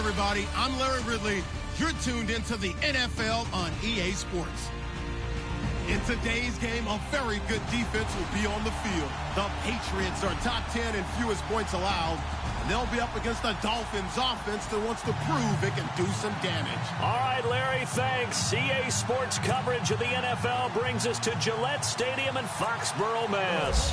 everybody. I'm Larry Ridley. You're tuned into the NFL on EA Sports. In today's game, a very good defense will be on the field. The Patriots are top 10 in fewest points allowed. And they'll be up against the Dolphins offense that wants to prove it can do some damage. All right, Larry, thanks. EA Sports coverage of the NFL brings us to Gillette Stadium in Foxborough, Mass.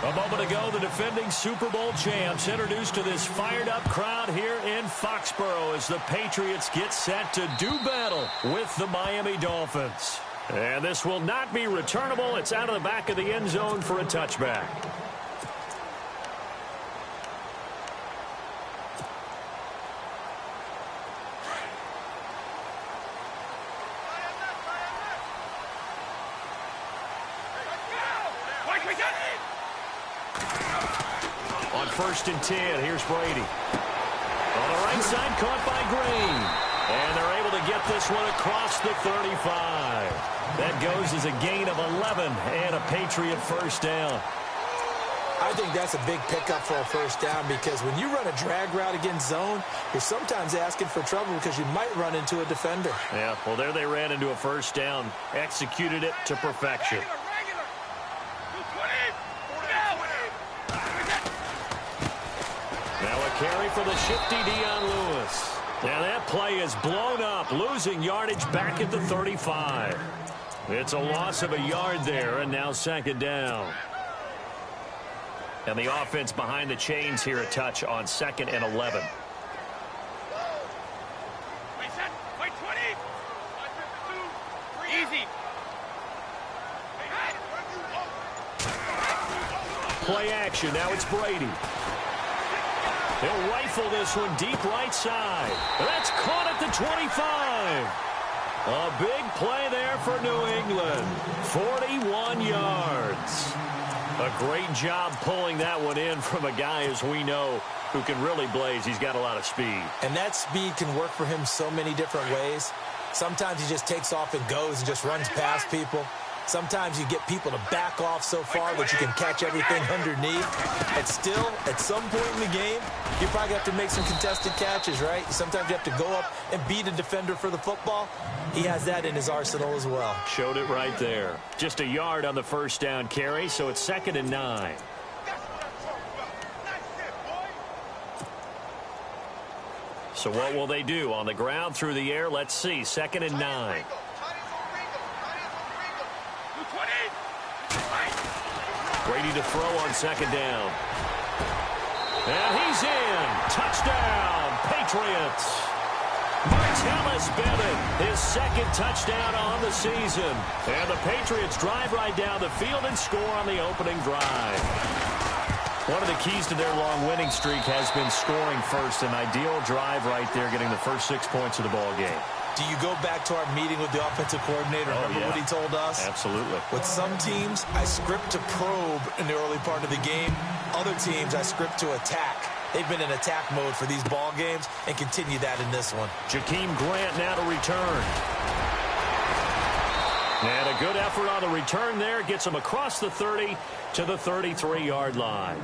A moment ago, the defending Super Bowl champs introduced to this fired-up crowd here in Foxborough as the Patriots get set to do battle with the Miami Dolphins. And this will not be returnable. It's out of the back of the end zone for a touchback. On 1st and 10, here's Brady. On the right side, caught by Green. And they're able to get this one across the 35. That goes as a gain of 11 and a Patriot first down. I think that's a big pickup for a first down because when you run a drag route against zone, you're sometimes asking for trouble because you might run into a defender. Yeah, well, there they ran into a first down, executed it to perfection. Now a carry for the shifty Dion Lewis. Now that play is blown up, losing yardage back at the 35. It's a loss of a yard there, and now 2nd down. And the offense behind the chains here a touch on 2nd and 11. Wait, 20. Easy. Play action, now it's Brady. He'll rifle this one deep right side. That's caught at the 25. A big play there for New England. 41 yards. A great job pulling that one in from a guy, as we know, who can really blaze. He's got a lot of speed. And that speed can work for him so many different ways. Sometimes he just takes off and goes and just runs past people. Sometimes you get people to back off so far that you can catch everything underneath. But still, at some point in the game, you probably have to make some contested catches, right? Sometimes you have to go up and beat a defender for the football. He has that in his arsenal as well. Showed it right there. Just a yard on the first down carry, so it's 2nd and 9. So what will they do? On the ground, through the air, let's see. 2nd and 9. Brady to throw on 2nd down. And he's in. Touchdown, Patriots. Martellus Bennett, his 2nd touchdown on the season. And the Patriots drive right down the field and score on the opening drive. One of the keys to their long winning streak has been scoring first. An ideal drive right there, getting the first 6 points of the ball game. Do you go back to our meeting with the offensive coordinator? Remember what he told us? Absolutely. With some teams, I script to probe in the early part of the game. Other teams, I script to attack. They've been in attack mode for these ball games and continue that in this one. Jakeem Grant now to return. And a good effort on the return there. Gets him across the 30 to the 33-yard line.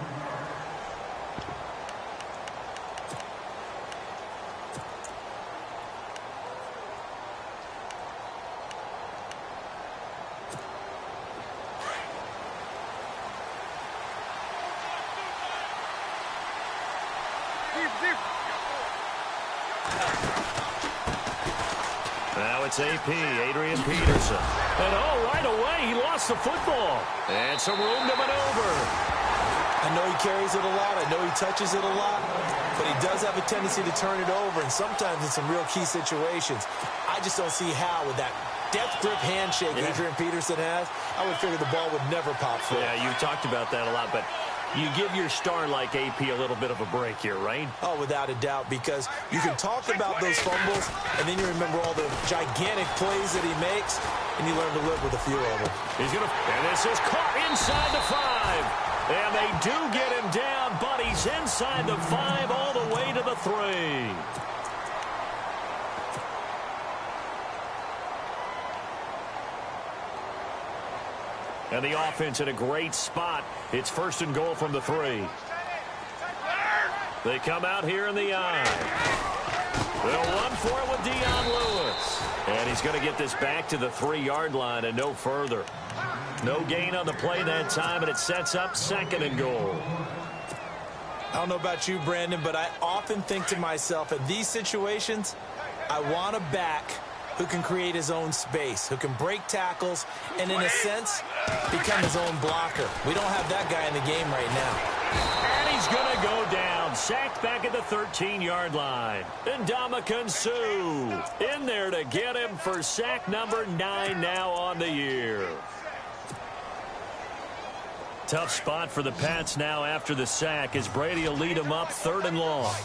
Now it's AP, Adrian Peterson. And right away, he lost the football. And some room to maneuver. I know he carries it a lot. I know he touches it a lot. But he does have a tendency to turn it over, and sometimes in some real key situations. I just don't see how, with that death grip handshake Adrian Peterson has, I would figure the ball would never pop through. Yeah, you've talked about that a lot, but you give your star like AP a little bit of a break here, right? Oh, without a doubt, because you can talk about those fumbles, and then you remember all the gigantic plays that he makes, and you learn to live with a few of them. And this is caught inside the 5. And they do get him down, but he's inside the 5 all the way to the 3. And the offense in a great spot. It's 1st and goal from the 3. They come out here in the I. They'll run for it with Dion Lewis. And he's going to get this back to the 3-yard line and no further. No gain on the play that time, and it sets up 2nd and goal. I don't know about you, Brandon, but I often think to myself, in these situations, I want a back who can create his own space, who can break tackles, and in a sense, become his own blocker. We don't have that guy in the game right now. And he's going to go down, sacked back at the 13-yard line. And Ndamukong Suh in there to get him for sack number 9 now on the year. Tough spot for the Pats now after the sack as Brady will lead them up 3rd and long.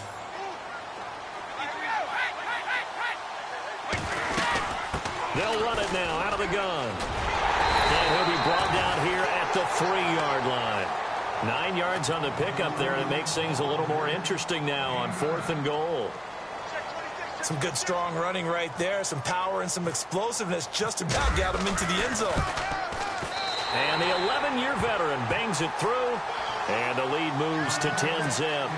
They'll run it now out of the gun. And he'll be brought down here at the 3-yard line. 9 yards on the pickup there, and it makes things a little more interesting now on 4th and goal. Some good strong running right there, some power and some explosiveness just about got him into the end zone. And the 11-year veteran bangs it through, and the lead moves to 10-zip.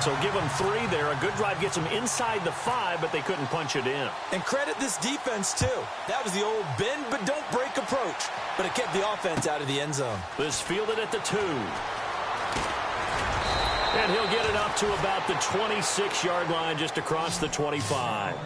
So give them 3 there. A good drive gets them inside the 5, but they couldn't punch it in. And credit this defense, too. That was the old bend but don't break approach, but it kept the offense out of the end zone. This fielded at the 2. And he'll get it up to about the 26-yard line just across the 25.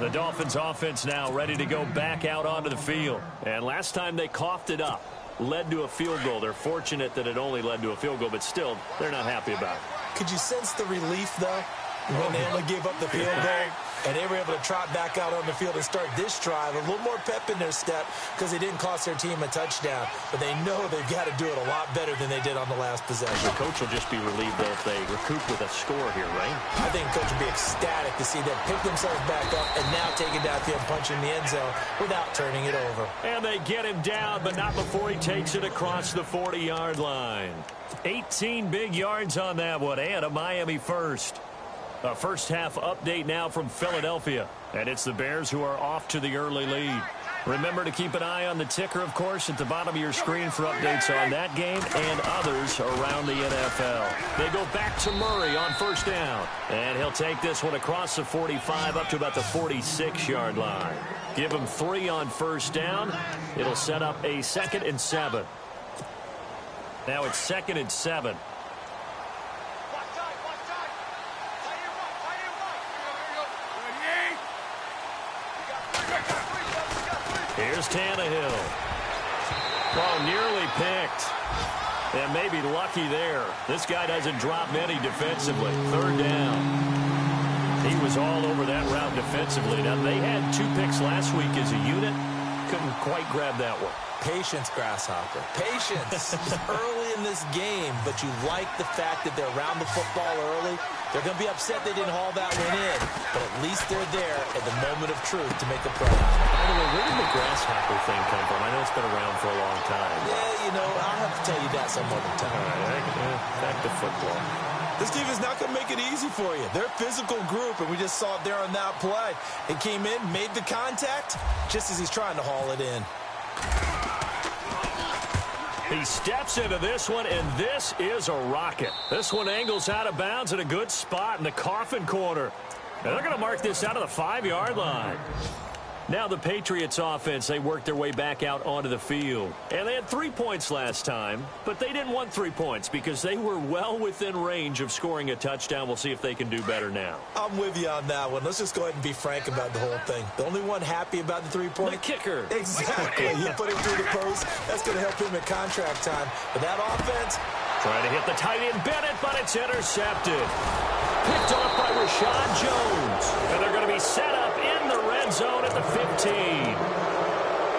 The Dolphins offense now ready to go back out onto the field. And last time they coughed it up, led to a field goal. They're fortunate that it only led to a field goal, but still, they're not happy about it. Could you sense the relief, though, when they only gave up the field goal and they were able to trot back out on the field and start this drive? A little more pep in their step because they didn't cost their team a touchdown, but they know they've got to do it a lot better than they did on the last possession. The coach will just be relieved, though, if they recoup with a score here, right? I think the coach will be ecstatic to see them pick themselves back up and now take it downfield, punching the end zone without turning it over. And they get him down, but not before he takes it across the 40-yard line. 18 big yards on that one, and a Miami first. A first-half update now from Philadelphia, and it's the Bears who are off to the early lead. Remember to keep an eye on the ticker, of course, at the bottom of your screen for updates on that game and others around the NFL. They go back to Murray on 1st down, and he'll take this one across the 45 up to about the 46-yard line. Give him 3 on 1st down. It'll set up a 2nd and 7. Now it's 2nd and 7. Here's Tannehill. Oh, nearly picked. And maybe lucky there. This guy doesn't drop many defensively. 3rd down. He was all over that route defensively. Now, they had 2 picks last week as a unit. Couldn't quite grab that one. Patience, Grasshopper. Patience. Early in this game, but you like the fact that they're around the football early. They're going to be upset they didn't haul that one in, but at least they're there at the moment of truth to make a play. By the way, where did the grasshopper thing come from? I know it's been around for a long time. Yeah, you know, I'll have to tell you that some other time. All right, back to football. This team is not going to make it easy for you. They're a physical group, and we just saw it there on that play. It came in, made the contact, just as he's trying to haul it in. He steps into this one, and this is a rocket. This one angles out of bounds in a good spot in the coffin corner. And they're going to mark this out of the 5-yard line. Now the Patriots offense, they worked their way back out onto the field. And they had 3 points last time, but they didn't want 3 points because they were well within range of scoring a touchdown. We'll see if they can do better now. I'm with you on that one. Let's just go ahead and be frank about the whole thing. The only one happy about the 3-point? The kicker. Exactly. You put him through the post. That's going to help him at contract time. But that offense, trying to hit the tight end Bennett, but it's intercepted. Picked off by Rashad Jones. And they're going to be set up in the red zone at the 15.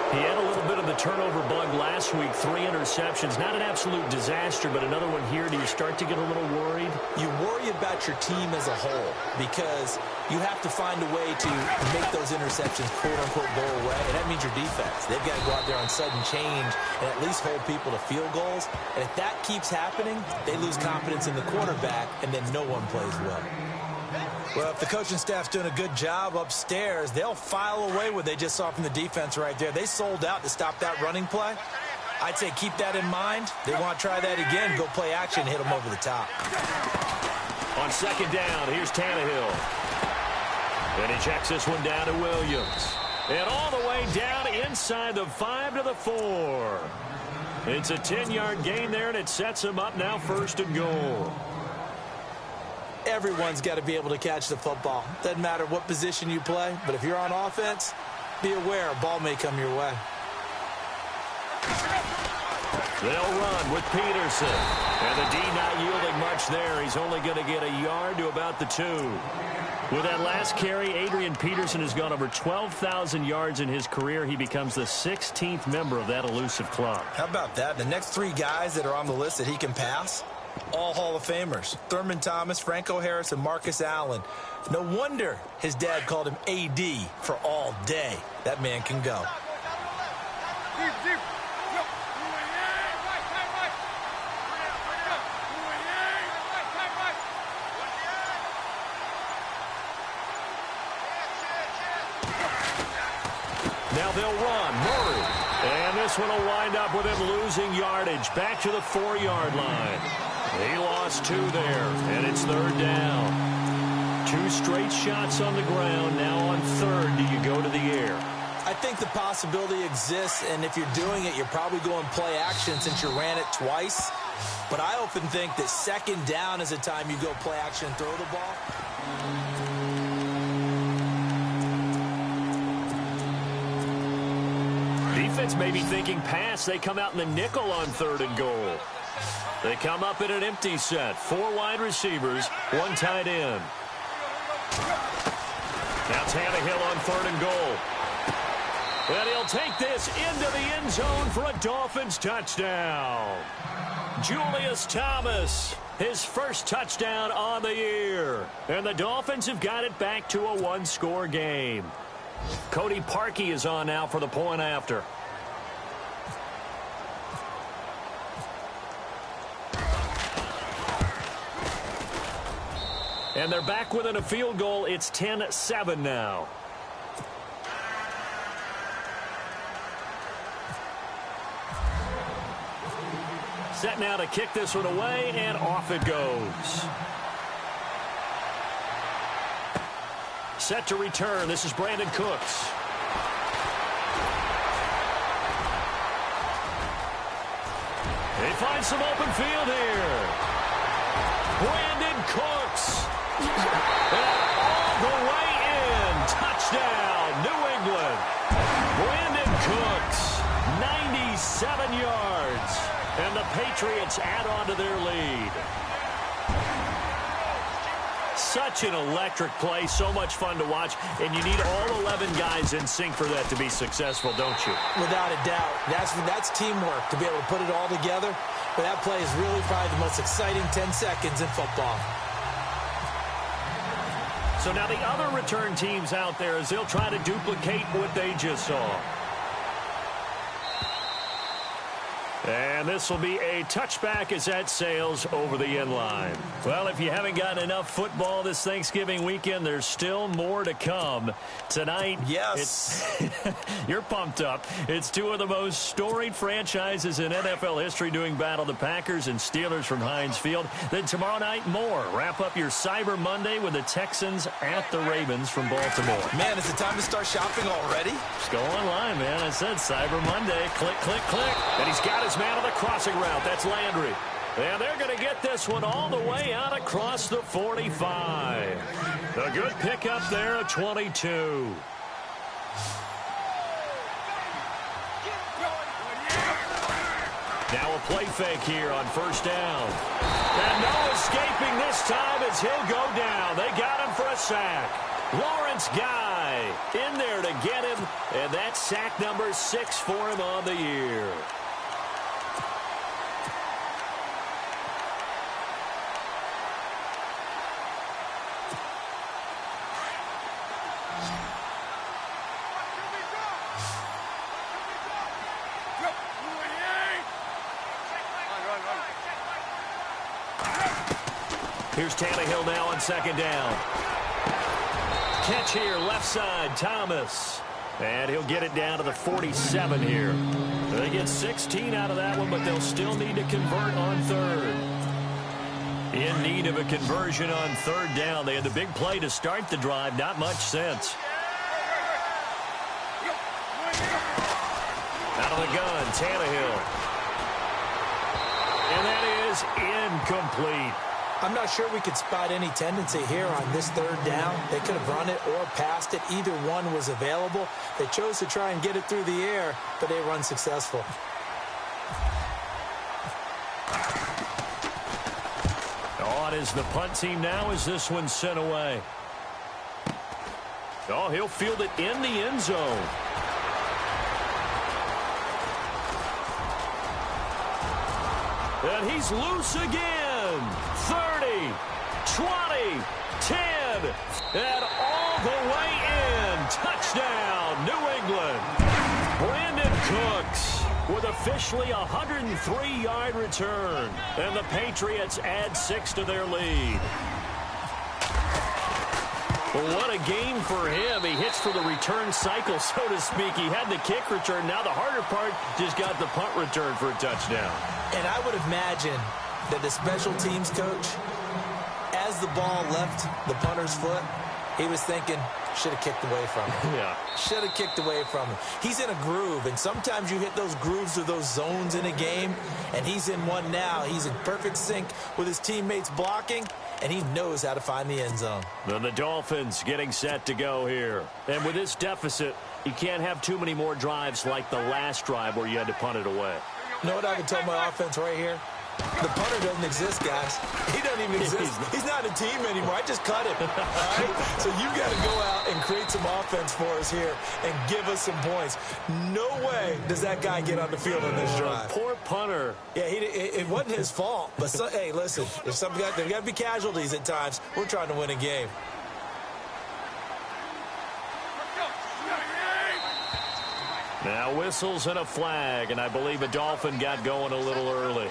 He had a little bit of the turnover bug last week. 3 interceptions. Not an absolute disaster, but another one here. Do you start to get a little worried? You worry about your team as a whole because you have to find a way to make those interceptions, quote-unquote, go away. And that means your defense. They've got to go out there on sudden change and at least hold people to field goals. And if that keeps happening, they lose confidence in the quarterback, and then no one plays well. Well, if the coaching staff's doing a good job upstairs, they'll file away what they just saw from the defense right there. They sold out to stop that running play. I'd say keep that in mind. They want to try that again, go play action, hit them over the top. On 2nd down, here's Tannehill. And he checks this one down to Williams. And all the way down inside the 5 to the 4. It's a 10-yard gain there, and it sets him up now 1st and goal. Everyone's got to be able to catch the football. Doesn't matter what position you play, but if you're on offense, be aware a ball may come your way. They'll run with Peterson. And the D not yielding much there. He's only going to get a yard to about the 2. With that last carry, Adrian Peterson has gone over 12,000 yards in his career. He becomes the 16th member of that elusive club. How about that? The next 3 guys that are on the list that he can pass, all Hall of Famers. Thurman Thomas, Franco Harris, and Marcus Allen. No wonder his dad called him AD for all day. That man can go. Now they'll run. Murray. And this one will wind up with him losing yardage. Back to the 4-yard line. He lost 2 there, and it's 3rd down. 2 straight shots on the ground. Now on 3rd, do you go to the air? I think the possibility exists, and if you're doing it, you're probably going play action since you ran it twice. But I often think that 2nd down is the time you go play action and throw the ball. Defense may be thinking pass. They come out in the nickel on 3rd and goal. They come up in an empty set. 4 wide receivers, 1 tight end. Now Tannehill on 3rd and goal. And he'll take this into the end zone for a Dolphins touchdown. Julius Thomas, his first touchdown on the year. And the Dolphins have got it back to a 1-score game. Cody Parkey is on now for the point after. And they're back within a field goal. It's 10-7 now. Set now to kick this one away, and off it goes. Set to return. This is Brandon Cooks. He finds some open field here. Brandon Cooks. And all the way in. Touchdown, New England. Brandon Cooks, 97 yards. And the Patriots add on to their lead. Such an electric play, so much fun to watch, and you need all 11 guys in sync for that to be successful, don't you? Without a doubt. That's teamwork to be able to put it all together. But that play is really probably the most exciting 10 seconds in football. So now the other return teams out there as they'll try to duplicate what they just saw. And this will be a touchback as that sails over the end line. Well, if you haven't gotten enough football this Thanksgiving weekend, there's still more to come. Tonight, yes, you're pumped up. It's 2 of the most storied franchises in NFL history doing battle, the Packers and Steelers from Heinz Field. Then tomorrow night, more. Wrap up your Cyber Monday with the Texans at the Ravens from Baltimore. Man, is it time to start shopping already? Just go online, man. I said Cyber Monday. Click, click, click. And he's got his man on the crossing route. That's Landry. And they're going to get this one all the way out across the 45. A good pickup there at 22. Now a play fake here on 1st down. And no escaping this time as he'll go down. They got him for a sack. Lawrence Guy in there to get him. And that's sack number 6 for him on the year. Here's Tannehill now on 2nd down. Catch here, left side, Thomas. And he'll get it down to the 47 here. They get 16 out of that one, but they'll still need to convert on 3rd. In need of a conversion on third down. They had the big play to start the drive. Not much sense. Out of the gun, Tannehill. And that is incomplete. I'm not sure we could spot any tendency here on this third down. They could have run it or passed it. Either one was available. They chose to try and get it through the air, but they were unsuccessful. On is the punt team now as this one's sent away. Oh, he'll field it in the end zone. And he's loose again. 30, 20, 10, and all the way in. Touchdown, New England. Brandon Cooks with officially a 103-yard return. And the Patriots add 6 to their lead. Well, what a game for him. He hits for the return cycle, so to speak. He had the kick return. Now the harder part, just got the punt return for a touchdown. And I would imagine that the special teams coach, as the ball left the punter's foot, he was thinking, should have kicked away from him. Yeah. Should have kicked away from him. He's in a groove, and sometimes you hit those grooves or those zones in a game, and he's in one now. He's in perfect sync with his teammates blocking, and he knows how to find the end zone. Then the Dolphins getting set to go here. And with this deficit, you can't have too many more drives like the last drive where you had to punt it away. You know what I can tell my offense right here? The punter doesn't exist, guys. He doesn't even exist. He's not a team anymore. I just cut him. All right? So you've got to go out and create some offense for us here and give us some points. No way does that guy get on the field on this drive. Poor punter. Yeah, it wasn't his fault. But, hey, listen, there's got to be casualties at times. We're trying to win a game. Now whistles and a flag, and I believe a Dolphin got going a little early.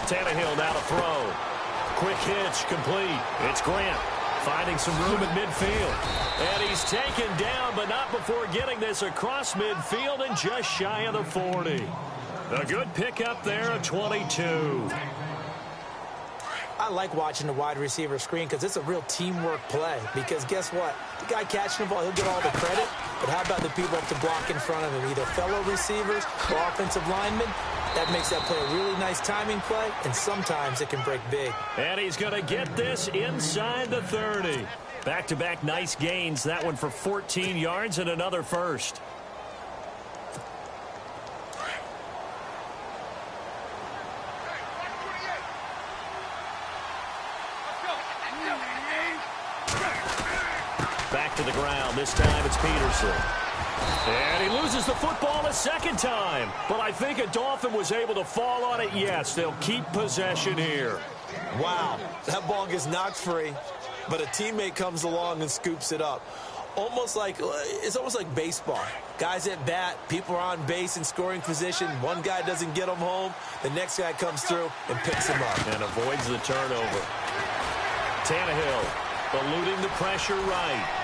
Tannehill now to throw. Quick hitch, complete. It's Grant finding some room at midfield. And he's taken down, but not before getting this across midfield and just shy of the 40. A good pickup there at 22. I like watching the wide receiver screen because it's a real teamwork play. Because guess what? The guy catching the ball, he'll get all the credit. But how about the people up to block in front of him? Either fellow receivers or offensive linemen. That makes that play a really nice timing play, and sometimes it can break big. And he's going to get this inside the 30. Back-to-back nice gains. That one for 14 yards and another first. Back to the ground. This time it's Peterson. And he loses the football a second time. But I think a Dolphin was able to fall on it. Yes, they'll keep possession here. Wow, that ball gets knocked free, but a teammate comes along and scoops it up. It's almost like baseball. Guys at bat, people are on base in scoring position. One guy doesn't get them home. The next guy comes through and picks him up. And avoids the turnover. Tannehill eluding the pressure right.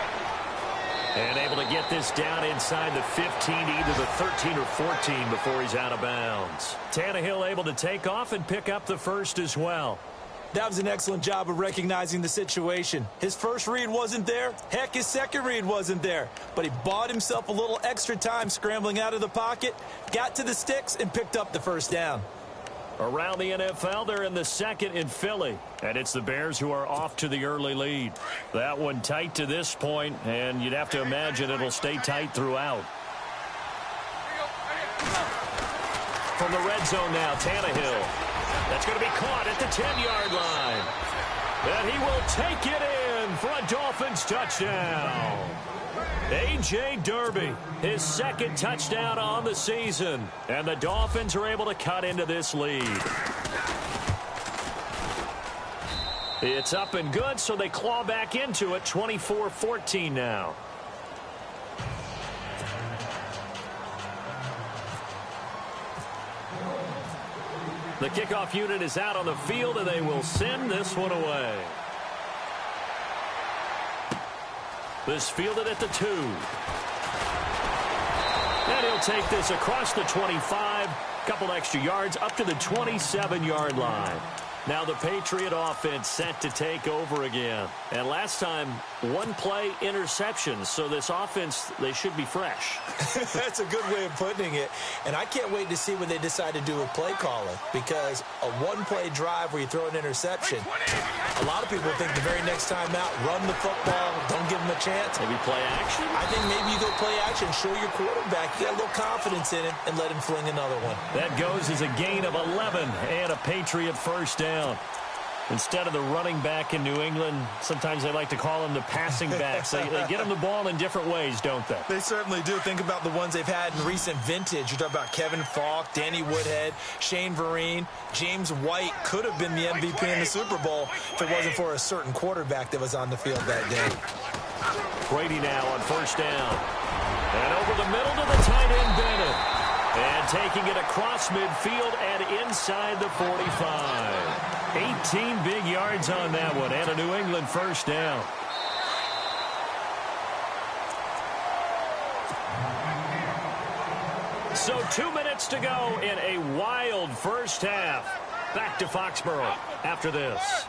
And able to get this down inside the 15, either the 13 or 14 before he's out of bounds. Tannehill able to take off and pick up the first as well. That was an excellent job of recognizing the situation. His first read wasn't there. Heck, his second read wasn't there. But he bought himself a little extra time scrambling out of the pocket, got to the sticks, and picked up the first down. Around the NFL, they're in the second in Philly. And it's the Bears who are off to the early lead. That one tight to this point, and you'd have to imagine it'll stay tight throughout. From the red zone now, Tannehill. That's going to be caught at the 10-yard line. And he will take it in for a Dolphins touchdown. A.J. Derby, his second touchdown on the season. And the Dolphins are able to cut into this lead. It's up and good, so they claw back into it, 24-14 now. The kickoff unit is out on the field, and they will send this one away. This fielded at the 2. And he'll take this across the 25, couple extra yards up to the 27-yard line. Now the Patriot offense set to take over again. And last time, one play interception. So this offense, they should be fresh. That's a good way of putting it. And I can't wait to see what they decide to do with play calling. Because a one-play drive where you throw an interception, a lot of people think the very next time out, run the football, don't give them a chance. Maybe play action? I think maybe you go play action, show your quarterback, you got a little confidence in it, and let him fling another one. That goes as a gain of 11 and a Patriot first down. Instead of the running back in New England, sometimes they like to call them the passing backs. They get them the ball in different ways, don't they? They certainly do. Think about the ones they've had in recent vintage. You're talking about Kevin Falk, Danny Woodhead, Shane Vereen. James White could have been the MVP in the Super Bowl if it wasn't for a certain quarterback that was on the field that day. Brady now on first down. And over the middle to the tight end, Bennett. And taking it across midfield and inside the 45. 18 big yards on that one, and a New England first down. So 2 minutes to go in a wild first half. Back to Foxborough after this.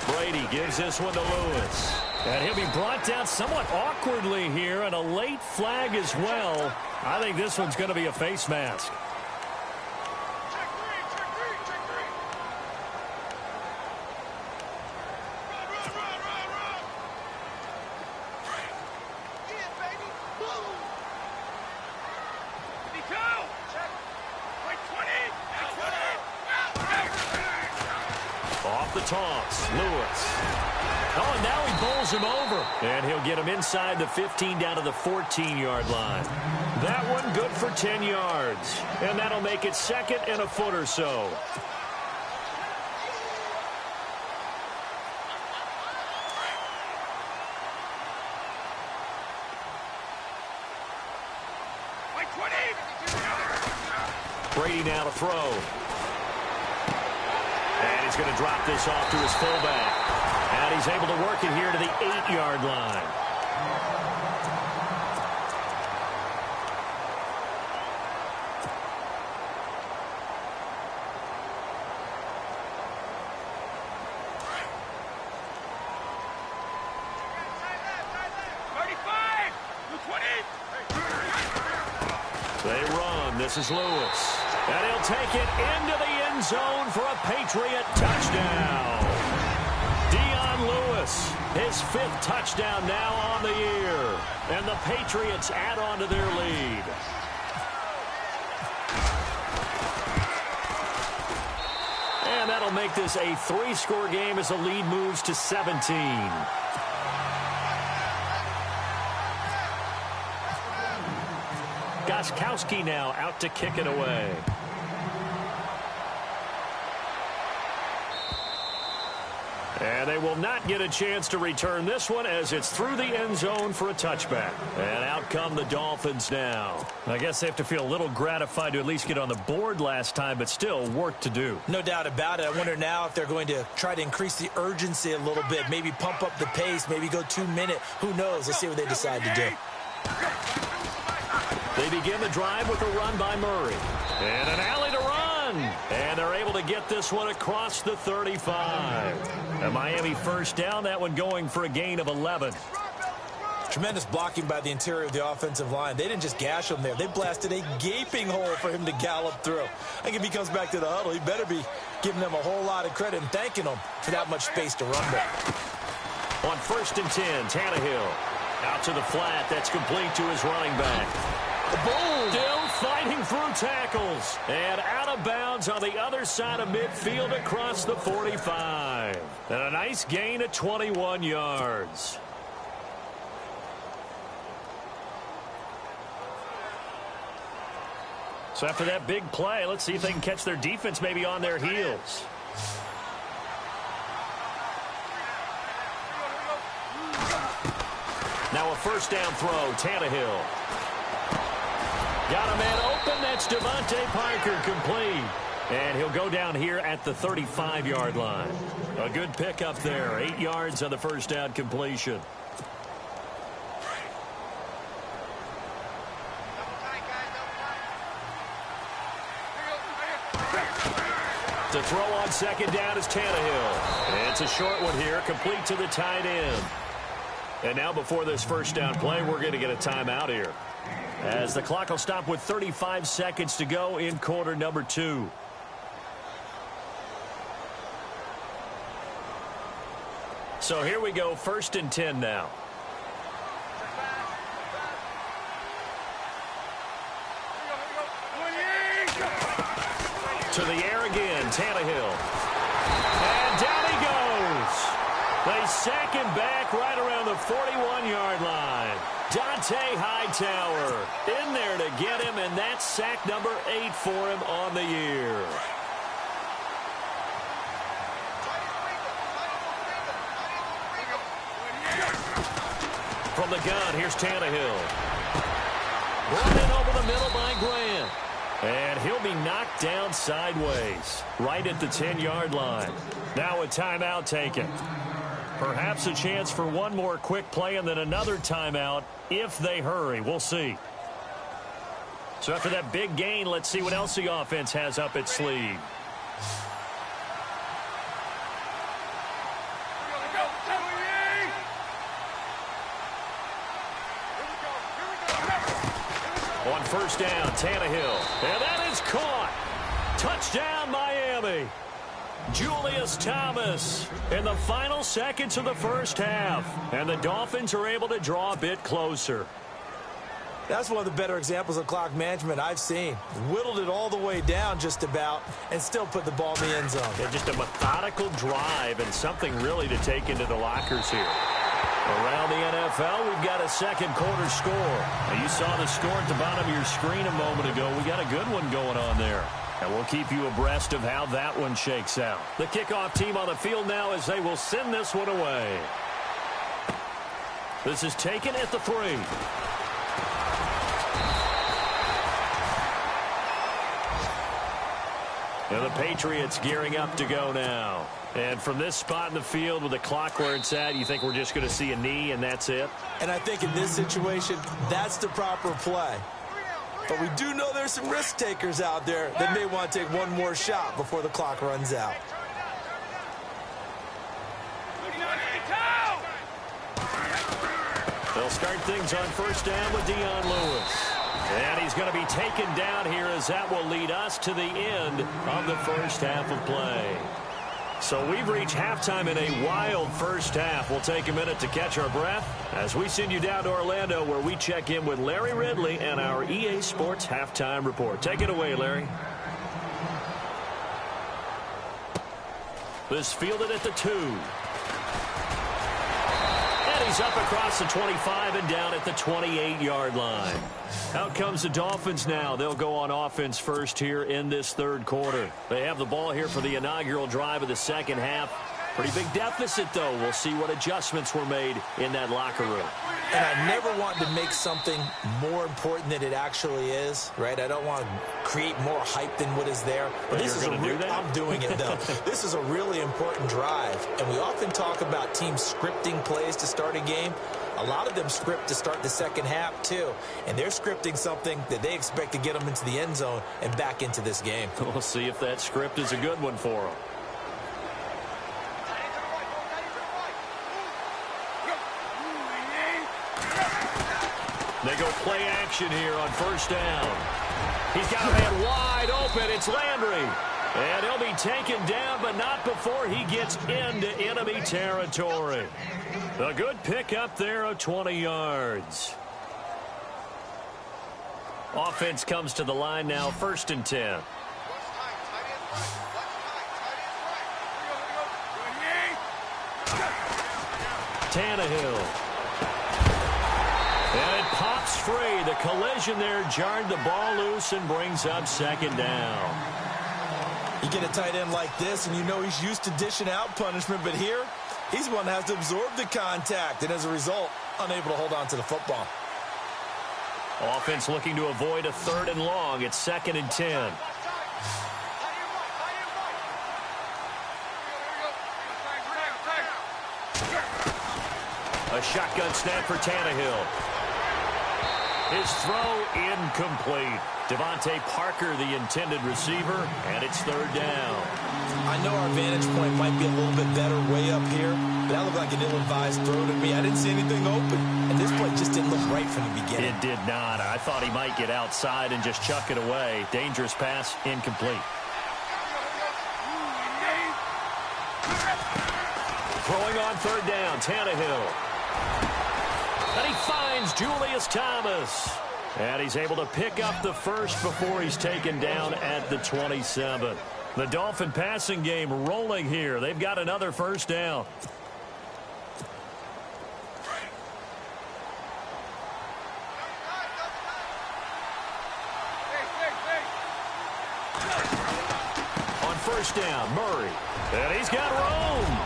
Brady gives this one to Lewis. And he'll be brought down somewhat awkwardly here, and a late flag as well. I think this one's going to be a face mask. Off the toss, Lewis. Oh, and now he bowls him over. And he'll get him inside the 15 down to the 14-yard line. That one good for 10 yards. And that'll make it second and a foot or so. Brady now to throw. And he's going to drop this off to his fullback. And he's able to work it here to the 8-yard line. They run. This is Lewis. And he'll take it into the end zone for a Patriot touchdown. Dion Lewis, his 5th touchdown now on the year. And the Patriots add on to their lead. And that'll make this a 3-score game as the lead moves to 17. Gostkowski now out to kick it away. And they will not get a chance to return this one as it's through the end zone for a touchback. And out come the Dolphins now. I guess they have to feel a little gratified to at least get on the board last time, but still work to do. No doubt about it. I wonder now if they're going to try to increase the urgency a little bit, maybe pump up the pace, maybe go 2-minute. Who knows? Let's see what they decide to do. They begin the drive with a run by Murray. And an alley to run. And they're able to get this one across the 35. A Miami first down, that one going for a gain of 11. Tremendous blocking by the interior of the offensive line. They didn't just gash him there. They blasted a gaping hole for him to gallop through. I think if he comes back to the huddle, he better be giving them a whole lot of credit and thanking them for that much space to run there. On 1st and 10, Tannehill. Out to the flat. That's complete to his running back. Boom! Still fighting through tackles. And out of bounds on the other side of midfield across the 45. And a nice gain of 21 yards. So after that big play, let's see if they can catch their defense maybe on their heels. Now a first down throw, Tannehill. Got a man open, that's It's Devontae Parker complete. And he'll go down here at the 35-yard line. A good pickup there. 8 yards on the first down completion. To throw on second down is Tannehill. It's a short one here, complete to the tight end. And now before this first down play, we're going to get a timeout here, as the clock will stop with 35 seconds to go in quarter number 2. So here we go, 1st and 10 now. To the air again, Tannehill. And down he goes. They sack him back right around the 41-yard line. Dante Hightower in there to get him, and that's sack number 8 for him on the year. From the gun, here's Tannehill. Brought in over the middle by Grant. And he'll be knocked down sideways, right at the 10-yard line. Now a timeout taken. Perhaps a chance for one more quick play and then another timeout if they hurry. We'll see. So after that big gain, let's see what else the offense has up its sleeve. On first down, Tannehill. And that is caught. Touchdown, Miami. Julius Thomas in the final seconds of the first half. And the Dolphins are able to draw a bit closer. That's one of the better examples of clock management I've seen. Whittled it all the way down just about and still put the ball in the end zone. Yeah, just a methodical drive and something really to take into the lockers here. Around the NFL, we've got a second quarter score. Now, you saw the score at the bottom of your screen a moment ago. We got a good one going on there. And we'll keep you abreast of how that one shakes out. The kickoff team on the field now as they will send this one away. This is taken at the 3. And the Patriots gearing up to go now. And from this spot in the field with the clock where it's at, you think we're just going to see a knee and that's it? And I think in this situation, that's the proper play. But we do know there's some risk takers out there that may want to take one more shot before the clock runs out. They'll start things on first down with Dion Lewis. And he's going to be taken down here as that will lead us to the end of the first half of play. So we've reached halftime in a wild first half. We'll take a minute to catch our breath as we send you down to Orlando, where we check in with Larry Ridley and our EA Sports Halftime Report. Take it away, Larry. This fielded at the 2. And he's up across the 25 and down at the 28-yard line. Out comes the Dolphins now. They'll go on offense first here in this third quarter. They have the ball here for the inaugural drive of the second half. Pretty big deficit, though. We'll see what adjustments were made in that locker room. And I never want to make something more important than it actually is, right? I don't want to create more hype than what is there. But this is I'm doing it, though. This is a really important drive. And we often talk about teams scripting plays to start a game. A lot of them script to start the second half, too. And they're scripting something that they expect to get them into the end zone and back into this game. We'll see if that script is a good one for them. They go play action here on first down. He's got a man wide open. It's Landry. And he'll be taken down, but not before he gets into enemy territory. A good pickup there of 20 yards. Offense comes to the line now, 1st and 10. Tannehill. And it pops free. The collision there jarred the ball loose and brings up second down. You get a tight end like this, and you know he's used to dishing out punishment, but here, he's one that has to absorb the contact, and as a result, unable to hold on to the football. Offense looking to avoid a 3rd and long. It's 2nd and 10. A shotgun snap for Tannehill. His throw incomplete. Devontae Parker, the intended receiver, and it's 3rd down. I know our vantage point might be a little bit better way up here, but that looked like an ill-advised throw to me. I didn't see anything open, and this play just didn't look right from the beginning. It did not. I thought he might get outside and just chuck it away. Dangerous pass, incomplete. Throwing on 3rd down, Tannehill. And he finds Julius Thomas. And he's able to pick up the first before he's taken down at the 27. The Dolphin passing game rolling here. They've got another 1st down. On 1st down, Murray. And he's got room.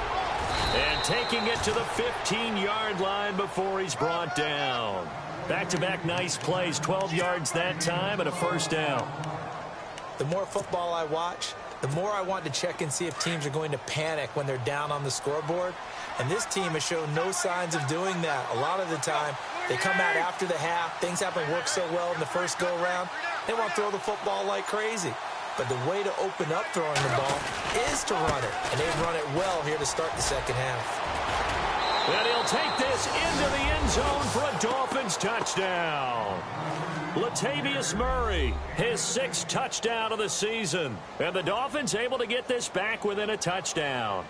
And taking it to the 15-yard line before he's brought down. Back-to-back nice plays, 12 yards that time and a 1st down. The more football I watch, the more I want to check and see if teams are going to panic when they're down on the scoreboard. And this team has shown no signs of doing that. A lot of the time, they come out after the half. Things haven't worked so well in the first go-around. They want to throw the football like crazy. But the way to open up throwing the ball is to run it. And they've run it well here to start the second half. And he'll take this into the end zone for a Dolphins touchdown. Latavius Murray, his 6th touchdown of the season. And the Dolphins able to get this back within a touchdown.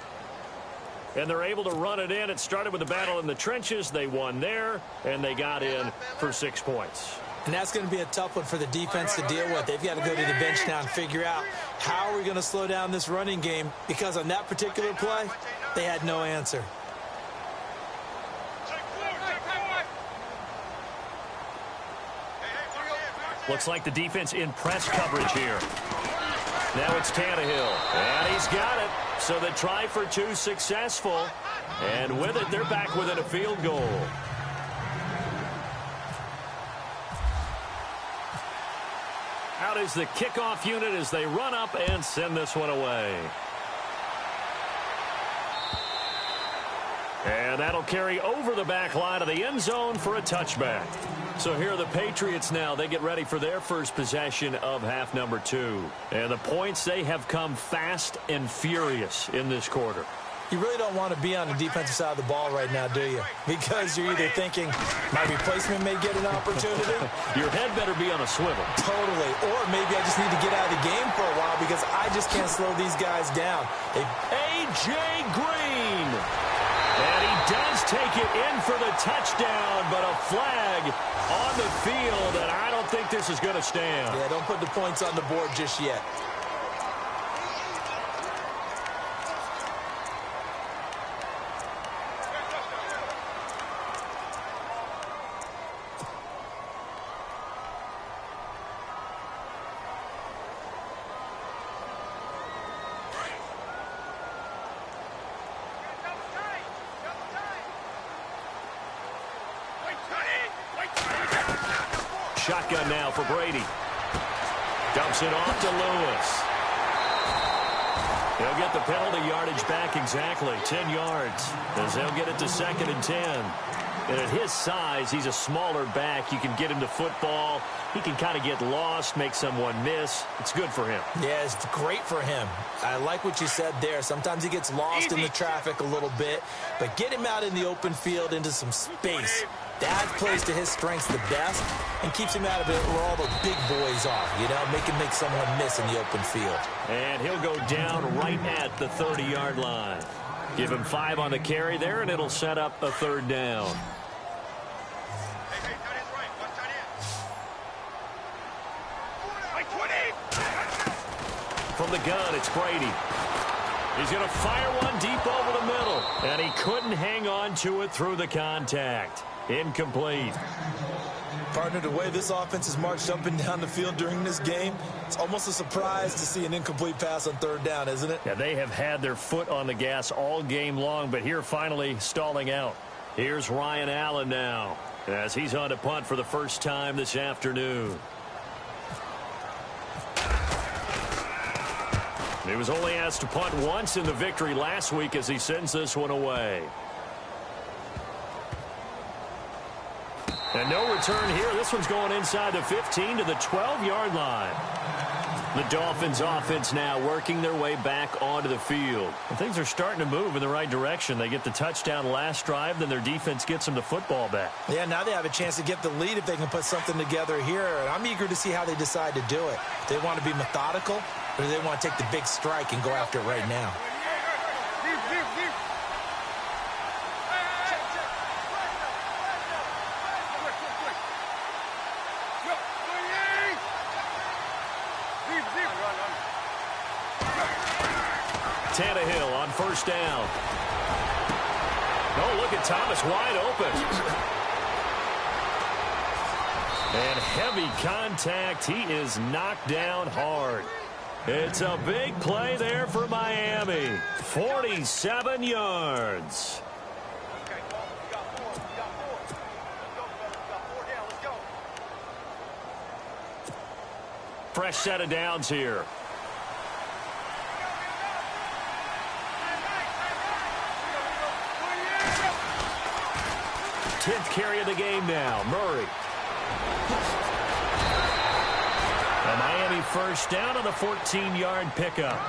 And they're able to run it in. It started with a battle in the trenches. They won there, and they got in for 6 points. And that's going to be a tough one for the defense to deal with. They've got to go to the bench now and figure out how are we going to slow down this running game, because on that particular play, they had no answer. Looks like the defense in press coverage here. Now it's Tannehill, and he's got it. So the try for 2 successful, and with it, they're back within a field goal. Out is the kickoff unit as they run up and send this one away. And that'll carry over the back line of the end zone for a touchback. So here are the Patriots now. They get ready for their first possession of half number 2. And the points, they have come fast and furious in this quarter. You really don't want to be on the defensive side of the ball right now, do you? Because you're either thinking, my replacement may get an opportunity. Your head better be on a swivel. Totally. Or maybe I just need to get out of the game for a while because I just can't slow these guys down. A.J. Green. And he does take it in for the touchdown, but a flag on the field, and I don't think this is going to stand. Yeah, don't put the points on the board just yet. Shotgun now for Brady. Dumps it off to Lewis. He'll get the penalty yardage back exactly, 10 yards, as they'll get it to 2nd and 10. And at his size, he's a smaller back. You can get him to football. He can kind of get lost, make someone miss. It's good for him. Yeah, it's great for him. I like what you said there. Sometimes he gets lost in the traffic a little bit, but get him out in the open field into some space. That plays to his strengths the best and keeps him out of it where all the big boys are, you know, make someone miss in the open field. And he'll go down right at the 30-yard line. Give him 5 on the carry there, and it'll set up a 3rd down. From the gun, it's Brady. He's going to fire one deep over the middle, and he couldn't hang on to it through the contact. Incomplete. Partner, the way this offense has marched up and down the field during this game, it's almost a surprise to see an incomplete pass on 3rd down, isn't it? Yeah, they have had their foot on the gas all game long, but here finally stalling out. Here's Ryan Allen now. as he's on to punt for the first time this afternoon. He was only asked to punt once in the victory last week as he sends this one away. And no return here. This one's going inside the 15 to the 12-yard line. The Dolphins offense now working their way back onto the field. And things are starting to move in the right direction. They get the touchdown last drive, then their defense gets them the football back. Yeah, now they have a chance to get the lead if they can put something together here. And I'm eager to see how they decide to do it. Do they want to be methodical, or do they want to take the big strike and go after it right now? Tannehill on first down. Oh, look at Thomas wide open. And heavy contact. He is knocked down hard. It's a big play there for Miami. 47 yards. Fresh set of downs here. 10th carry of the game now. Murray. A Miami first down on the 14-yard pickup.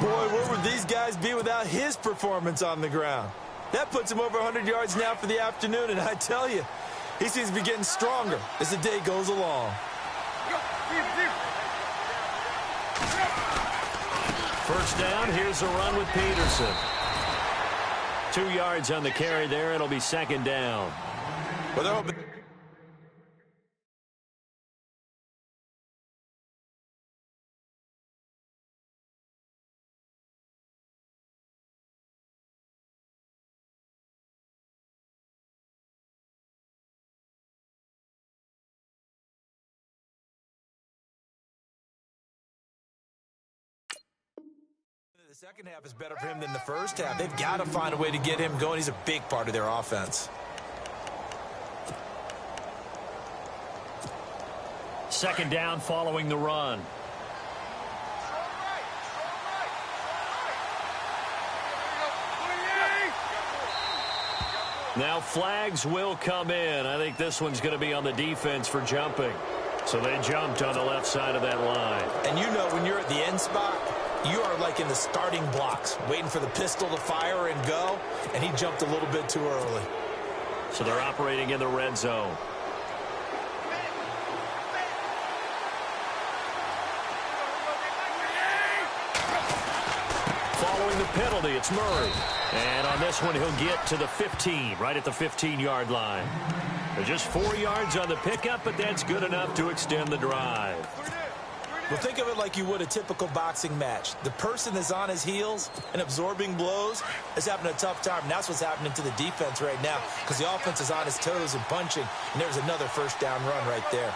Boy, where would these guys be without his performance on the ground? That puts him over 100 yards now for the afternoon, and I tell you, he seems to be getting stronger as the day goes along. First down, here's a run with Peterson. 2 yards on the carry there. It'll be second down. Well, the second half is better for him than the first half. They've got to find a way to get him going. He's a big part of their offense. Second down following the run. Now flags will come in. I think this one's going to be on the defense for jumping. So they jumped on the left side of that line. And you know when you're at the end spot, you are like in the starting blocks, waiting for the pistol to fire and go, and he jumped a little bit too early. So they're operating in the red zone. Following the penalty, it's Murray. And on this one, he'll get to the 15, right at the 15-yard line. They're just 4 yards on the pickup, but that's good enough to extend the drive. Well, think of it like you would a typical boxing match. The person that's on his heels and absorbing blows is having a tough time. And that's what's happening to the defense right now because the offense is on his toes and punching. And there's another first down run right there.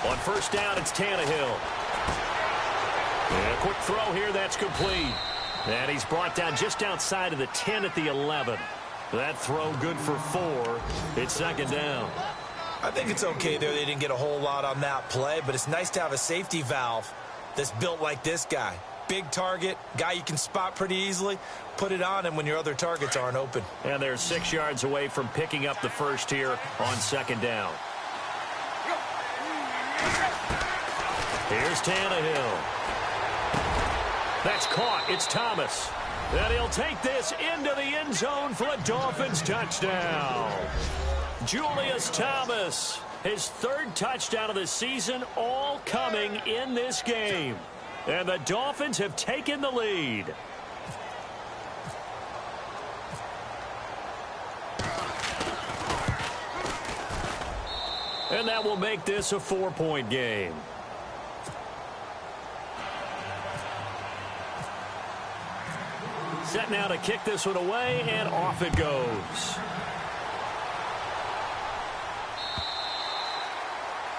On first down, it's Tannehill. And a quick throw here, that's complete. And he's brought down just outside of the 10 at the 11. That throw good for 4. It's second down. I think it's okay there. They didn't get a whole lot on that play, but it's nice to have a safety valve that's built like this guy. Big target, guy you can spot pretty easily. Put it on him when your other targets aren't open. And they're 6 yards away from picking up the first here on second down. Here's Tannehill. That's caught. It's Thomas. And he'll take this into the end zone for a Dolphins touchdown. Julius Thomas, his third touchdown of the season, all coming in this game. And the Dolphins have taken the lead. And that will make this a 4-point game. Set now to kick this one away, and off it goes.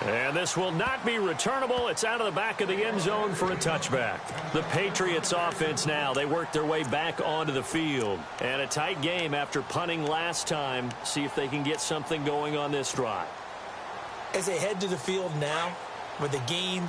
And this will not be returnable. It's out of the back of the end zone for a touchback. The Patriots offense now, they work their way back onto the field. And a tight game after punting last time. See if they can get something going on this drive. As they head to the field now, with the game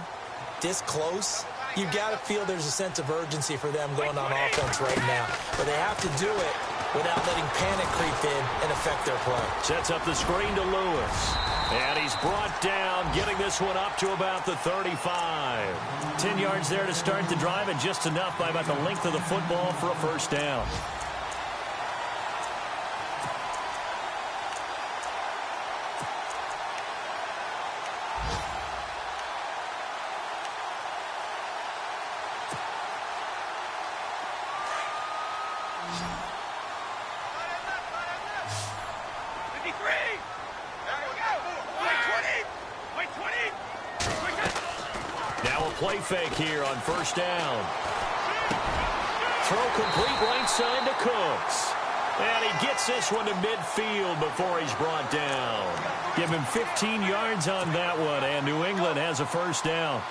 this close, you've got to feel there's a sense of urgency for them going on offense right now. But they have to do it without letting panic creep in and affect their play. Sets up the screen to Lewis. And he's brought down, getting this one up to about the 35. 10 yards there to start the drive, and just enough by about the length of the football for a first down. Play fake here on first down. Throw complete right side to Cooks. And he gets this one to midfield before he's brought down. Give him 15 yards on that one, and New England has a first down.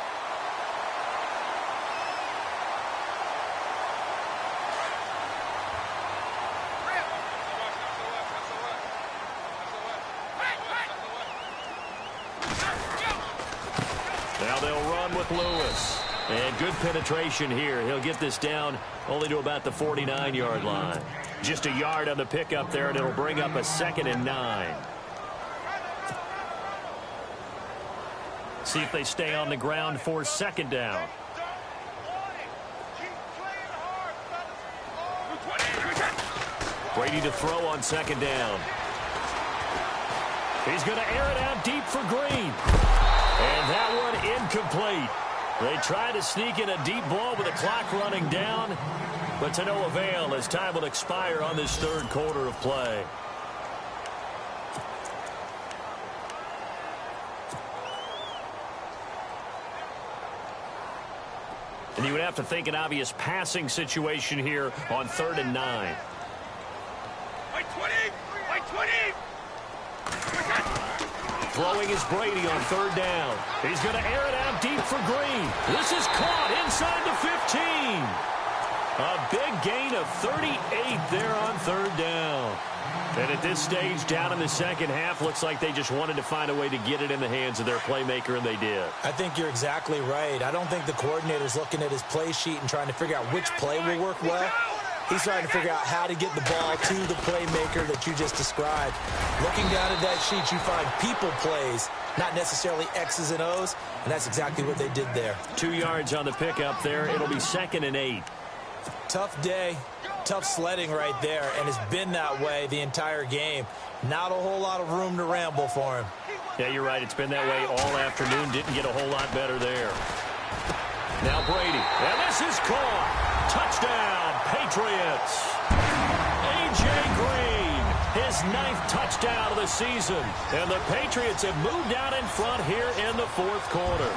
Now they'll run with Lewis. And good penetration here. He'll get this down only to about the 49-yard line. Just a yard on the pickup there, and it'll bring up a 2nd and 9. See if they stay on the ground for 2nd down. Brady to throw on 2nd down. He's going to air it out deep for Green. And that one incomplete. They tried to sneak in a deep ball with the clock running down, but to no avail as time will expire on this third quarter of play. And you would have to think an obvious passing situation here on 3rd and 9. White 20! White 20! Throwing is Brady on 3rd down. He's going to air it out deep for Green. This is caught inside the 15. A big gain of 38 there on 3rd down. And at this stage, down in the second half, looks like they just wanted to find a way to get it in the hands of their playmaker, and they did. I think you're exactly right. I don't think the coordinator's looking at his play sheet and trying to figure out which play will work well. He's trying to figure out how to get the ball to the playmaker that you just described. Looking down at that sheet, you find people plays, not necessarily X's and O's, and that's exactly what they did there. 2 yards on the pickup there. It'll be 2nd and 8. Tough day, tough sledding right there, and it's been that way the entire game. Not a whole lot of room to ramble for him. Yeah, you're right. It's been that way all afternoon. Didn't get a whole lot better there. Now Brady. And this is caught. Touchdown, Patriots. A.J. Green, his 9th touchdown of the season. And the Patriots have moved out in front here in the 4th quarter.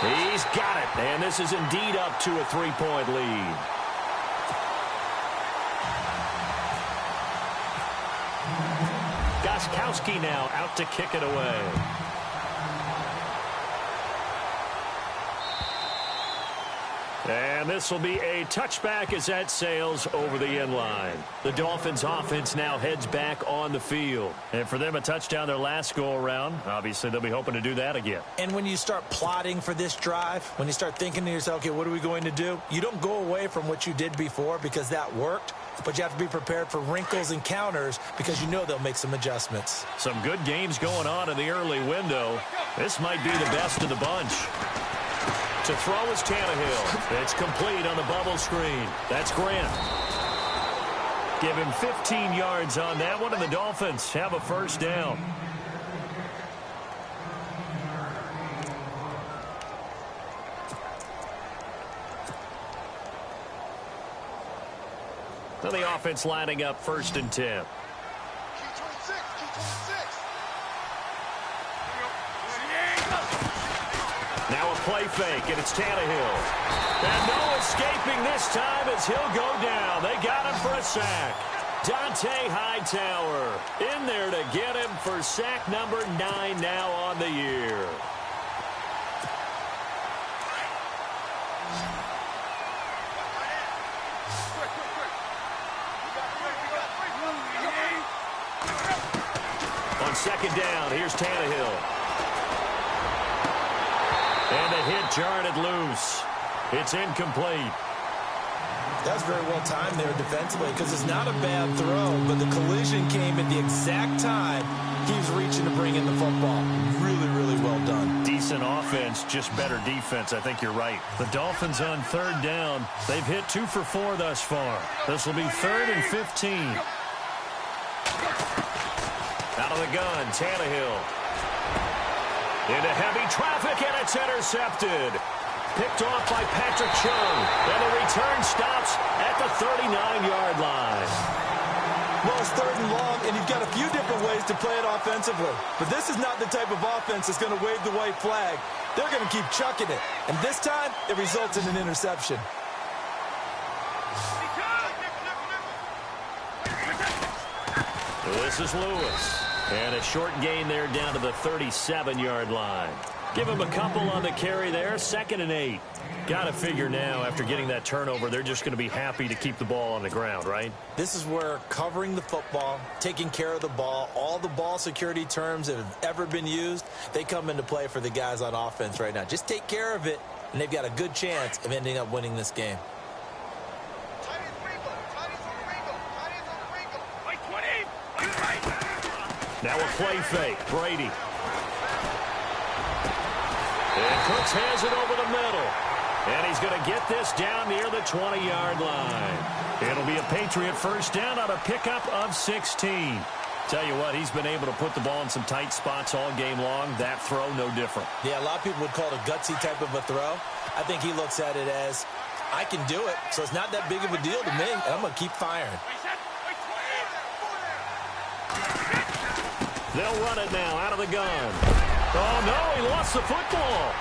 He's got it. And this is indeed up to a 3-point lead. Gostkowski now out to kick it away. And this will be a touchback as that sails over the end line. The Dolphins offense now heads back on the field. And for them, a touchdown their last go-around. Obviously, they'll be hoping to do that again. And when you start plotting for this drive, when you start thinking to yourself, okay, what are we going to do? You don't go away from what you did before because that worked. But you have to be prepared for wrinkles and counters because you know they'll make some adjustments. Some good games going on in the early window. This might be the best of the bunch. To throw is Tannehill. It's complete on the bubble screen. That's Grant. Give him 15 yards on that one, and the Dolphins have a first down. So the offense lining up 1st and 10. Now a play fake, and it's Tannehill. And no escaping this time as he'll go down. They got him for a sack. Dante Hightower in there to get him for sack number 9 now on the year. On second down, here's Tannehill. And the hit jarred it loose. It's incomplete. That's very well timed there defensively because it's not a bad throw, but the collision came at the exact time he was reaching to bring in the football. Really, really well done. Decent offense, just better defense. I think you're right. The Dolphins on third down. They've hit 2 for 4 thus far. This will be 3rd and 15. Out of the gun, Tannehill. Into heavy traffic, and it's intercepted. Picked off by Patrick Chung. And the return stops at the 39-yard line. Well, it's 3rd and long, and you've got a few different ways to play it offensively. But this is not the type of offense that's going to wave the white flag. They're going to keep chucking it. And this time, it results in an interception. This is Lewis. And a short gain there down to the 37-yard line. Give him a couple on the carry there. 2nd and 8. Got to figure now, after getting that turnover, they're just going to be happy to keep the ball on the ground, right? This is where covering the football, taking care of the ball, all the ball security terms that have ever been used, they come into play for the guys on offense right now. Just take care of it, and they've got a good chance of ending up winning this game. Now a play fake. Brady. And Cooks has it over the middle. And he's going to get this down near the 20-yard line. It'll be a Patriot first down on a pickup of 16. Tell you what, he's been able to put the ball in some tight spots all game long. That throw, no different. Yeah, a lot of people would call it a gutsy type of a throw. I think he looks at it as, I can do it, so it's not that big of a deal to me, and I'm going to keep firing. They'll run it now out of the gun. Oh, no, he lost the football.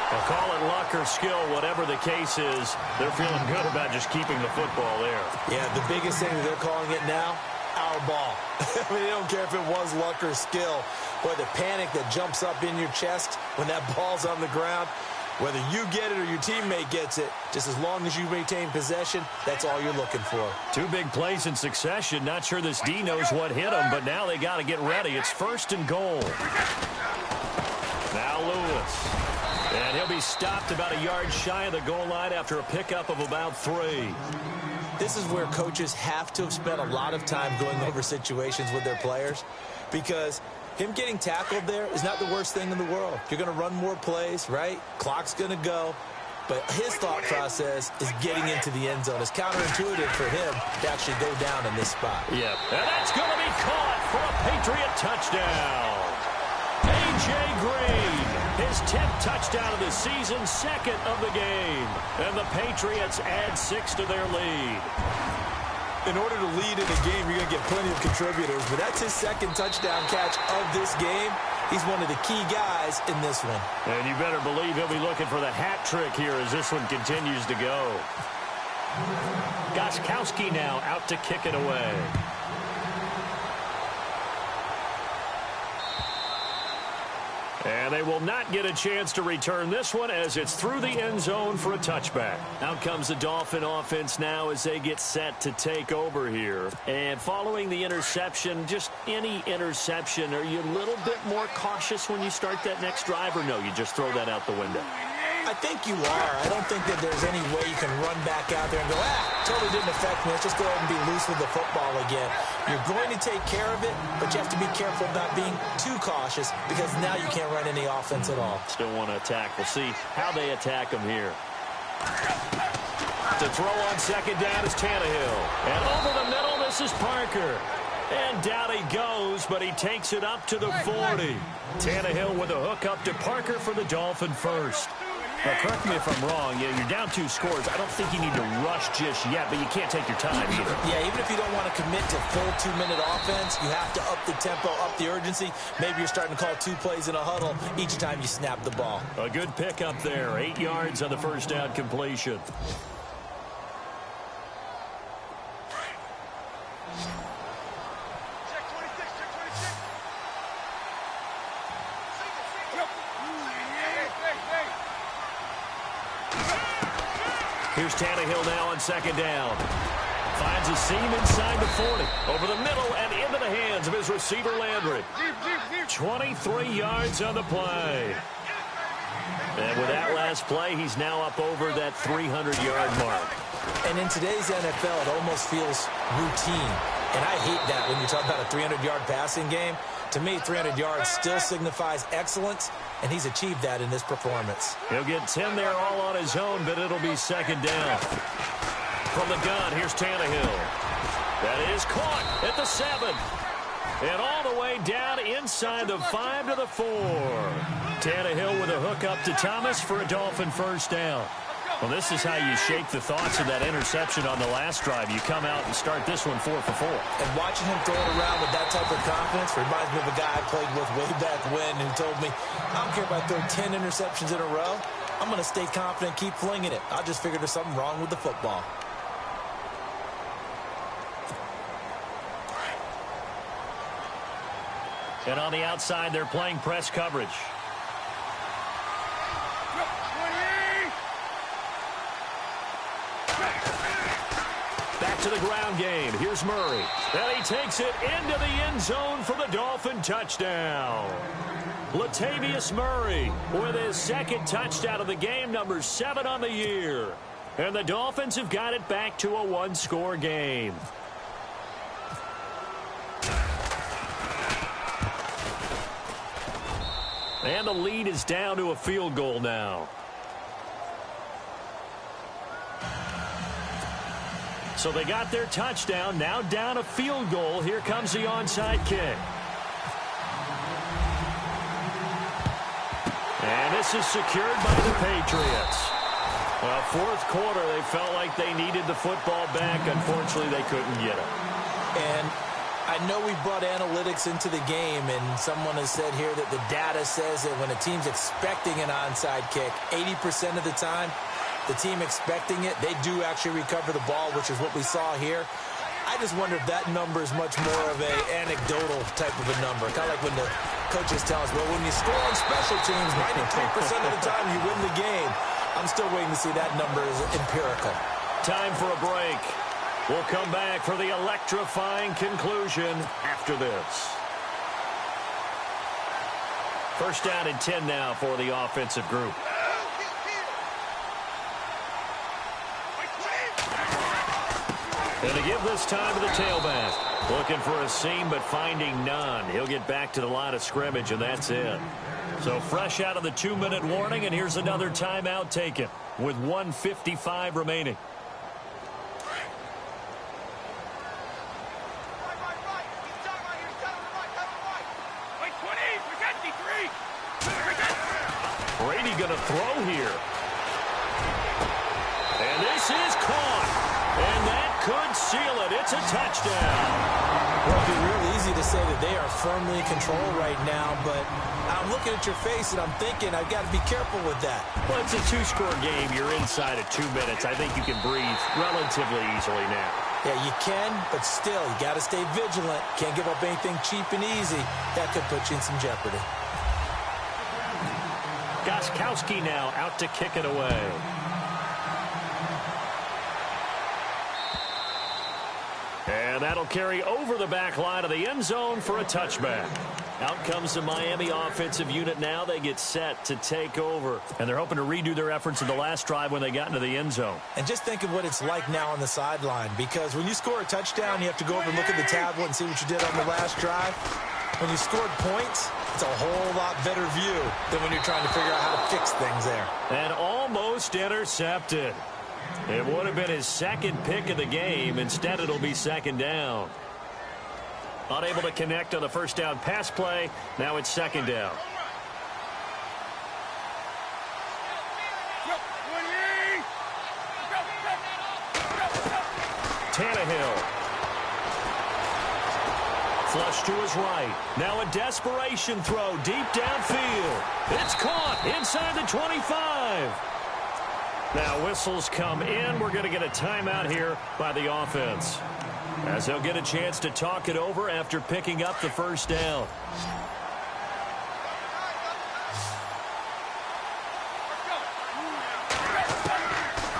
I'll call it luck or skill, whatever the case is. They're feeling good about just keeping the football there. Yeah, the biggest thing that they're calling it now, our ball. I mean, they don't care if it was luck or skill. Boy, the panic that jumps up in your chest when that ball's on the ground, whether you get it or your teammate gets it, just as long as you retain possession, that's all you're looking for. 2 big plays in succession. Not sure this D knows what hit him, but now they got to get ready. It's 1st and goal. Now Lewis. And he'll be stopped about a yard shy of the goal line after a pickup of about 3. This is where coaches have to have spent a lot of time going over situations with their players, because him getting tackled there is not the worst thing in the world. You're going to run more plays, right? Clock's going to go. But his thought process is getting into the end zone. It's counterintuitive for him to actually go down in this spot. Yeah, and that's going to be caught for a Patriot touchdown. A.J. Green, his 10th touchdown of the season, 2nd of the game. And the Patriots add 6 to their lead. In order to lead in a game, you're going to get plenty of contributors, but that's his 2nd touchdown catch of this game. He's one of the key guys in this one. And you better believe he'll be looking for the hat trick here as this one continues to go. Gostkowski now out to kick it away. And they will not get a chance to return this one as it's through the end zone for a touchback. Out comes the Dolphin offense now as they get set to take over here. And following the interception, just any interception, are you a little bit more cautious when you start that next drive, or no, you just throw that out the window? I think you are. I don't think that there's any way you can run back out there and go, totally didn't affect me. Let's just go ahead and be loose with the football again. You're going to take care of it, but you have to be careful about being too cautious because now you can't run any offense at all. Still want to attack. We'll see how they attack them here. To throw on second down is Tannehill. And over the middle, this is Parker. And down he goes, but he takes it up to the 40. Tannehill with a hook up to Parker for the Dolphin first. Now, correct me if I'm wrong. Yeah, you're down 2 scores. I don't think you need to rush just yet, but you can't take your time either. Yeah, even if you don't want to commit to full 2-minute offense, you have to up the tempo, up the urgency. Maybe you're starting to call 2 plays in a huddle each time you snap the ball. A good pickup there. 8 yards on the first down completion. Here's Tannehill now on second down. Finds a seam inside the 40. Over the middle and into the hands of his receiver, Landry. 23 yards on the play. And with that last play, he's now up over that 300-yard mark. And in today's NFL, it almost feels routine. And I hate that when you talk about a 300-yard passing game. To me, 300 yards still signifies excellence, and he's achieved that in this performance. He'll get 10 there all on his own, but it'll be second down. From the gun, here's Tannehill. That is caught at the 7. And all the way down inside the 5 to the 4. Tannehill with a hook up to Thomas for a Dolphin first down. Well, this is how you shake the thoughts of that interception on the last drive. You come out and start this one 4 for 4. And watching him throw it around with that type of confidence reminds me of a guy I played with way back when who told me, I don't care if I throw 10 interceptions in a row. I'm going to stay confident, keep flinging it. I just figured there's something wrong with the football. And on the outside, they're playing press coverage. Back to the ground game. Here's Murray. And he takes it into the end zone for the Dolphin touchdown. Latavius Murray with his second touchdown of the game, number 7 on the year. And the Dolphins have got it back to a one-score game. And the lead is down to a field goal now. So they got their touchdown, now down a field goal. Here comes the onside kick. And this is secured by the Patriots. Well, fourth quarter, they felt like they needed the football back. Unfortunately, they couldn't get it. And I know we brought analytics into the game, and someone has said here that the data says that when a team's expecting an onside kick, 80% of the time, the team expecting it, they do actually recover the ball, which is what we saw here. I just wonder if that number is much more of an anecdotal type of a number. Kind of like when the coaches tell us, well, when you score on special teams, 93% of the time you win the game. I'm still waiting to see that number is empirical. Time for a break. We'll come back for the electrifying conclusion after this. First down and 10 now for the offensive group. And to give this time to the tailback. Looking for a seam, but finding none. He'll get back to the line of scrimmage, and that's it. So fresh out of the 2-minute warning, and here's another timeout taken with 1:55 remaining. Brady going to throw here. And this is caught. And that could seal it. It's a touchdown. Well, it'd be real easy to say that they are firmly in control right now, but I'm looking at your face and I'm thinking I've got to be careful with that. Well, it's a 2-score game. You're inside of 2 minutes. I think you can breathe relatively easily now. Yeah, you can, but still, you got to stay vigilant. Can't give up anything cheap and easy. That could put you in some jeopardy. Gostkowski now out to kick it away. And that'll carry over the back line of the end zone for a touchback. Out comes the Miami offensive unit now. They get set to take over. And they're hoping to redo their efforts in the last drive when they got into the end zone. And just think of what it's like now on the sideline. Because when you score a touchdown, you have to go over and look at the tablet and see what you did on the last drive. When you scored points, it's a whole lot better view than when you're trying to figure out how to fix things there. And almost intercepted. It would have been his second pick of the game. Instead, it'll be second down. Unable to connect on the first down pass play. Now it's second down. Tannehill. Flush to his right. Now a desperation throw deep downfield. It's caught inside the 25. Now whistles come in. We're going to get a timeout here by the offense, as they'll get a chance to talk it over after picking up the first down.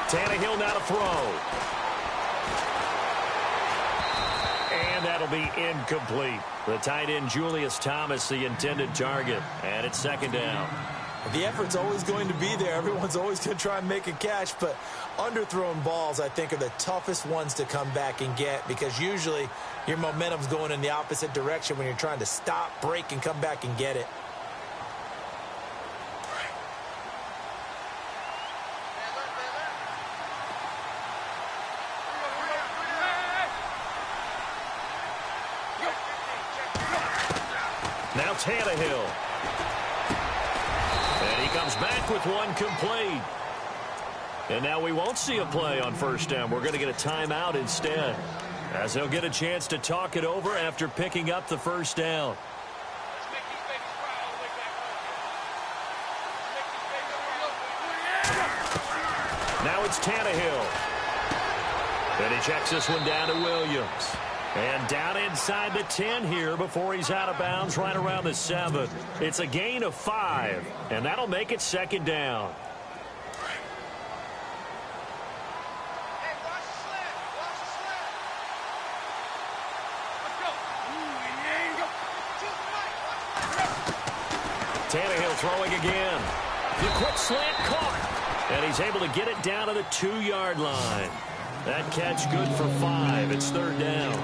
Tannehill now to throw. And that'll be incomplete. The tight end, Julius Thomas, the intended target. And it's second down. The effort's always going to be there. Everyone's always going to try and make a catch, but underthrown balls, I think, are the toughest ones to come back and get because usually your momentum's going in the opposite direction when you're trying to stop, break, and come back and get it. Now Tannehill. And he comes back with one complete. And now we won't see a play on first down. We're going to get a timeout instead, as they'll get a chance to talk it over after picking up the first down. Now it's Tannehill. And he checks this one down to Williams. And down inside the 10 here before he's out of bounds right around the 7. It's a gain of 5, and that'll make it second down. Tannehill throwing again. The quick slant caught. And he's able to get it down to the 2-yard line. That catch good for 5. It's third down.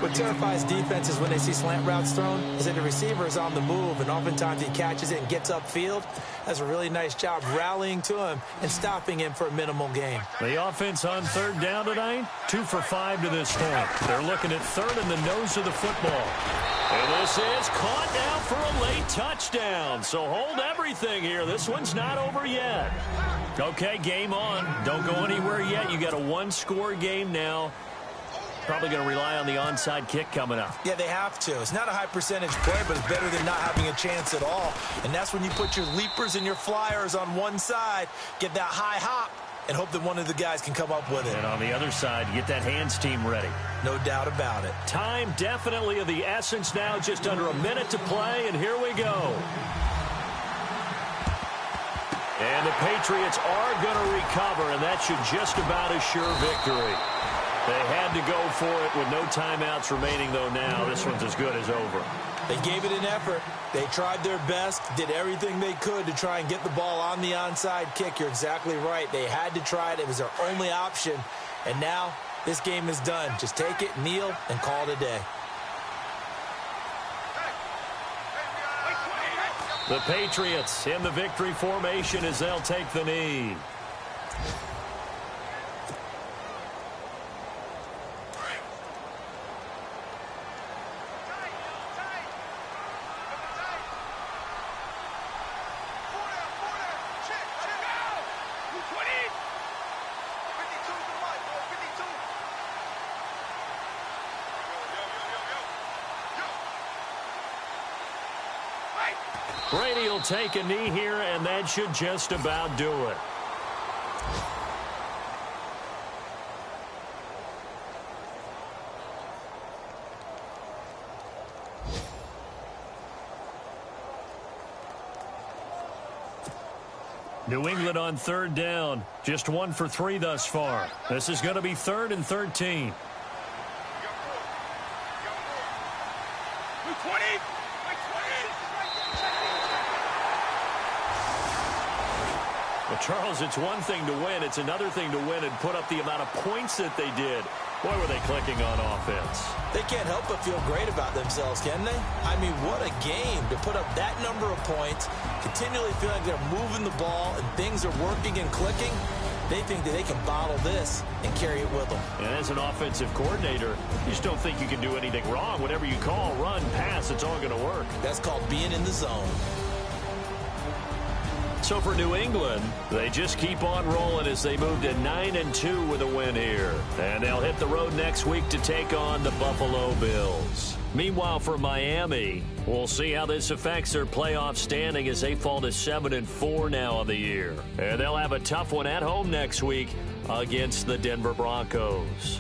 What terrifies defenses when they see slant routes thrown is that the receiver is on the move, and oftentimes he catches it and gets upfield. Does a really nice job rallying to him and stopping him for a minimal gain. The offense on third down tonight, 2 for 5 to this point. They're looking at third in the nose of the football. And this is caught now for a late touchdown. So hold everything here. This one's not over yet. Okay, game on. Don't go anywhere yet. You got a 1-score game now. Probably going to rely on the onside kick coming up. Yeah, they have to. It's not a high percentage play, but it's better than not having a chance at all. And that's when you put your leapers and your flyers on one side, get that high hop, and hope that one of the guys can come up with it. And on the other side, you get that hands team ready. No doubt about it. Time definitely of the essence now, just under a minute to play, and here we go. And the Patriots are going to recover, and that should just about assure victory. They had to go for it with no timeouts remaining, though now. This one's as good as over. They gave it an effort. They tried their best, did everything they could to try and get the ball on the onside kick. You're exactly right. They had to try it. It was their only option. And now this game is done. Just take it, kneel, and call it a day. The Patriots in the victory formation as they'll take the knee. Brady will take a knee here, and that should just about do it. New England on third down. Just 1 for 3 thus far. This is going to be 3rd and 13. Well, Charles, it's one thing to win. It's another thing to win and put up the amount of points that they did. Boy, were they clicking on offense. They can't help but feel great about themselves, can they? I mean, what a game to put up that number of points, continually feel like they're moving the ball and things are working and clicking. They think that they can bottle this and carry it with them. And as an offensive coordinator, you just don't think you can do anything wrong. Whatever you call, run, pass, it's all going to work. That's called being in the zone. So for New England, they just keep on rolling as they move to 9-2 with a win here. And they'll hit the road next week to take on the Buffalo Bills. Meanwhile, for Miami, we'll see how this affects their playoff standing as they fall to 7-4 now on the year. And they'll have a tough one at home next week against the Denver Broncos.